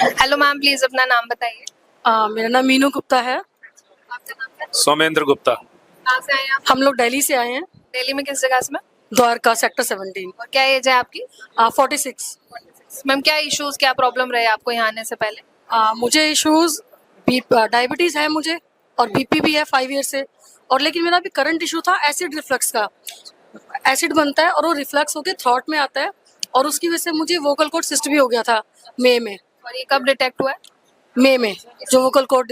Hello ma'am, please अपना नाम बताइए। मेरा नाम मीनू गुप्ता है। आपका नाम क्या है? सोमेंद्र गुप्ता। कहाँ से आए हैं आप? हम लोग दिल्ली से आए हैं, दिल्ली में किस जगह से मैम? द्वारका सेक्टर 17। और क्या एज है आपकी? 46। मैम क्या इश्यूज, क्या प्रॉब्लम रहे आपको यहाँ आने से पहले? मुझे इश्यूज डायबिटीज़ है मुझे, और बीपी भी है 5 ईयर से। और लेकिन मेरा अभी करंट इशू था एसिड रिफ्लक्स का। एसिड बनता है और वो रिफ्लक्स होकर थ्रॉट में आता है, और उसकी वजह से मुझे वोकल कॉर्ड सिस्ट भी हो गया था मई में। और ये कब डिटेक्ट हुआ है? मई में जो वोकल कॉर्ड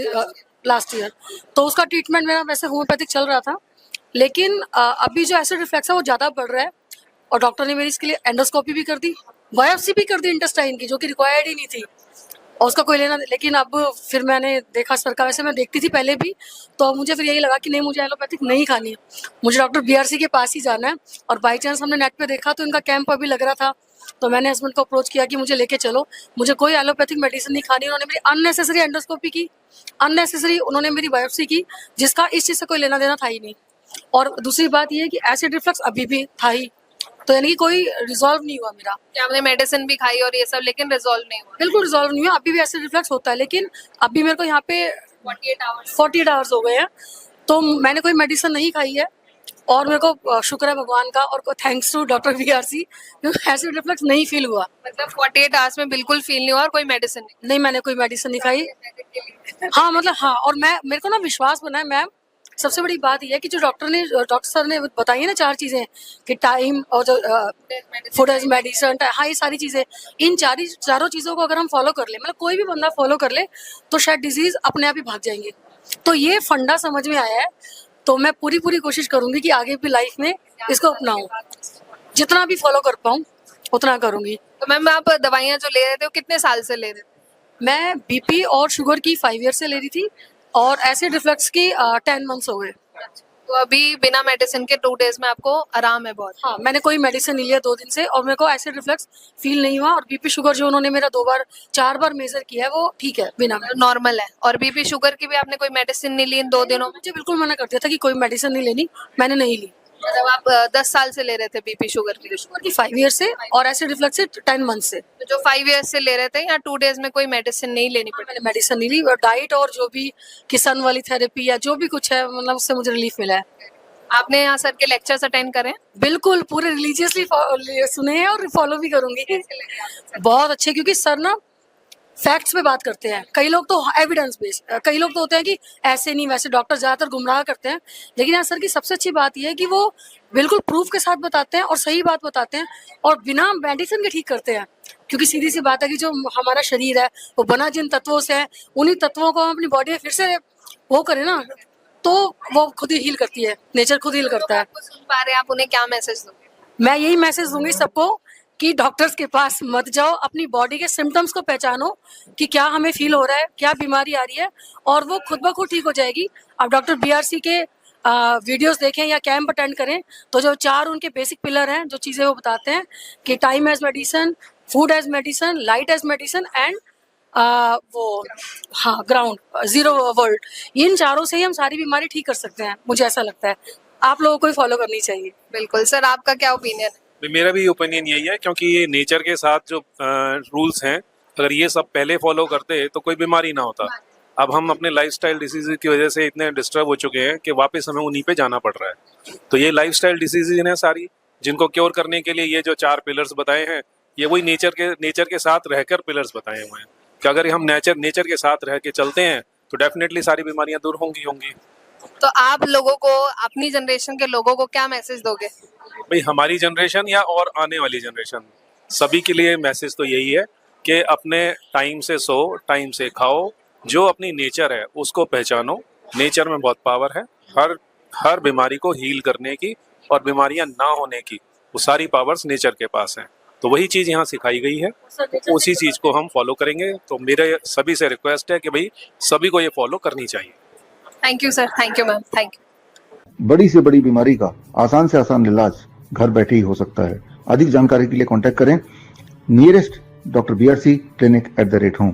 लास्ट ईयर, तो उसका ट्रीटमेंट मेरा वैसे होम्योपैथिक चल रहा था। लेकिन अभी जो एसिड रिफ्लक्स है वो ज़्यादा बढ़ रहा है, और डॉक्टर ने मेरी इसके लिए एंडोस्कोपी भी कर दी, बायोप्सी भी कर दी इंटेस्टाइन की, जो कि रिक्वायर्ड ही नहीं थी, और उसका कोई लेना। लेकिन अब फिर मैंने देखा सर का, वैसे मैं देखती थी पहले भी, तो अब मुझे फिर यही लगा कि नहीं, मुझे एलोपैथिक नहीं खानी है, मुझे डॉक्टर बीआरसी के पास ही जाना है। और बाई चांस हमने नेट पे देखा तो इनका कैंप अभी लग रहा था, तो मैंने हस्बैंड को अप्रोच किया कि मुझे लेके चलो, मुझे कोई एलोपैथिक मेडिसिन नहीं खानी। उन्होंने मेरी अननेसेसरी एंडोस्कोपी की, अननेसेसरी उन्होंने मेरी बायोप्सी की, जिसका इस चीज़ से कोई लेना देना था ही नहीं। और दूसरी बात ये है कि एसिड रिफ्लक्स अभी भी था ही, तो यानी कि कोई रिजॉल्व नहीं हुआ मेरा। क्या आपने मेडिसिन भी खाई और ये सब, लेकिन रिजॉल्व नहीं हुआ? बिल्कुल रिजॉल्व नहीं हुआ, अभी भी एसिड रिफ्लक्स होता है, लेकिन अभी मेरे को यहाँ पे 48 आवर्स हो गए हैं, तो मैंने कोई मेडिसिन नहीं खाई है। और मेरे को शुक्र है भगवान का, और thanks to doctor BRC, acid reflux नहीं फील हुआ। मतलब 48 आवर्स में बिल्कुल फील नहीं हुआ और कोई मेडिसिन नहीं? नहीं, मैंने कोई मेडिसिन नहीं खाई। हाँ मतलब हाँ, और मेरे को ना विश्वास बना है मैम। सबसे बड़ी बात यह है कि जो डॉक्टर सर ने बताई है ना 4 चीज़ें, कि टाइम और जो फूड एज मेडिसिन, हाँ ये सारी चीज़ें, इन चारों चीज़ों को अगर हम फॉलो कर ले, मतलब कोई भी बंदा फॉलो कर ले, तो शायद डिजीज़ अपने आप ही भाग जाएंगे। तो ये फंडा समझ में आया है, तो मैं पूरी कोशिश करूंगी कि आगे भी लाइफ में इसको अपनाऊं, जितना भी फॉलो कर पाऊं उतना करूंगी। तो मैम आप दवाइयाँ जो ले रहे थे वो कितने साल से ले रहे थे? मैं बीपी और शुगर की 5 ईयर से ले रही थी, और एसिड रिफ्लक्स की 10 मंथ्स हो गए। तो अभी बिना मेडिसिन के 2 डेज में आपको आराम है बहुत? हाँ, मैंने कोई मेडिसिन नहीं लिया 2 दिन से, और मेरे को एसिड रिफ्लक्स फील नहीं हुआ। और बीपी शुगर जो उन्होंने मेरा 4 बार मेजर किया है वो ठीक है, बिना नॉर्मल है। और बीपी शुगर की भी आपने कोई मेडिसिन नहीं ली इन 2 दिनों में? मुझे बिल्कुल मना कर दिया था कि कोई मेडिसिन नहीं लेनी, मैंने नहीं ली। मतलब आप 10 साल से ले रहे थे बीपी शुगर की? 5 ईयर से, और एसिड रिफ्लक्स से 10 मंथ से। तो जो 5 इयर्स से ले रहे थे, या 2 डेज में कोई मेडिसिन नहीं लेनी पड़ी? मैंने मेडिसिन नहीं ली, और डाइट और जो भी किसान वाली थेरेपी या जो भी कुछ है, मतलब उससे मुझे रिलीफ मिला है। आपने यहाँ सर के लेक्चर्स अटेंड करें? बिल्कुल पूरे रिलीजियसली सुने हैं, और फॉलो भी करूंगी। बहुत अच्छे, क्योंकि सर ना फैक्ट्स पे बात करते हैं। कई लोग तो एविडेंस बेस्ड, कई लोग तो होते हैं कि ऐसे नहीं वैसे, डॉक्टर ज्यादातर गुमराह करते हैं। लेकिन यहाँ सर की सबसे अच्छी बात यह है कि वो बिल्कुल प्रूफ के साथ बताते हैं और सही बात बताते हैं, और बिना मेडिसिन के ठीक करते हैं। क्योंकि सीधी सी बात है कि जो हमारा शरीर है वो बना जिन तत्वों से है, उन्हीं तत्वों को हम अपनी बॉडी में फिर से वो करें ना, तो वो खुद ही हील करती है, नेचर खुद हील करता है। आपको सुन पा रहे हैं, आप उन्हें क्या मैसेज दोगे? मैं यही मैसेज दूंगी सबको कि डॉक्टर्स के पास मत जाओ, अपनी बॉडी के सिम्टम्स को पहचानो कि क्या हमें फील हो रहा है, क्या बीमारी आ रही है, और वो खुद ब खुद ठीक हो जाएगी। आप डॉक्टर बीआरसी के वीडियोस देखें या कैंप अटेंड करें, तो जो 4 उनके बेसिक पिलर हैं, जो चीज़ें वो बताते हैं कि time as medicine, food as medicine, light as medicine, and वो हाँ ग्राउंड जीरो वर्ल्ड, इन चारों से ही हम सारी बीमारी ठीक कर सकते हैं, मुझे ऐसा लगता है। आप लोगों को ही फॉलो करनी चाहिए। बिल्कुल सर, आपका क्या ओपिनियन है? मेरा भी ओपिनियन यही है, क्योंकि ये नेचर के साथ जो रूल्स हैं, अगर ये सब पहले फॉलो करते तो कोई बीमारी ना होता। अब हम अपने लाइफस्टाइल डिसीज की वजह से इतने डिस्टर्ब हो चुके हैं कि वापस हमें उन्हीं पे जाना पड़ रहा है। तो ये लाइफस्टाइल डिसीजेज हैं सारी, जिनको क्योर करने के लिए ये जो 4 पिलर्स बताए हैं, ये वही नेचर के साथ रहकर पिलर्स बताए हुए हैं कि अगर हम नेचर के साथ रह के चलते हैं तो डेफिनेटली सारी बीमारियां दूर होंगी। तो आप लोगों को, अपनी जनरेशन के लोगों को क्या मैसेज दोगे? भाई हमारी जनरेशन या और आने वाली जनरेशन, सभी के लिए मैसेज तो यही है कि अपने टाइम से सो, टाइम से खाओ, जो अपनी नेचर है उसको पहचानो। नेचर में बहुत पावर है, हर बीमारी को हील करने की और बीमारियां ना होने की, वो सारी पावर्स नेचर के पास हैं। तो वही चीज़ यहाँ सिखाई गई है, तो उसी चीज़ को हम फॉलो करेंगे। तो मेरे सभी से रिक्वेस्ट है कि भाई सभी को ये फॉलो करनी चाहिए। Thank you sir, thank you ma'am, thank you. बड़ी से बड़ी बीमारी का आसान से आसान इलाज घर बैठे ही हो सकता है। अधिक जानकारी के लिए कांटेक्ट करें nearest doctor BRC clinic @ home.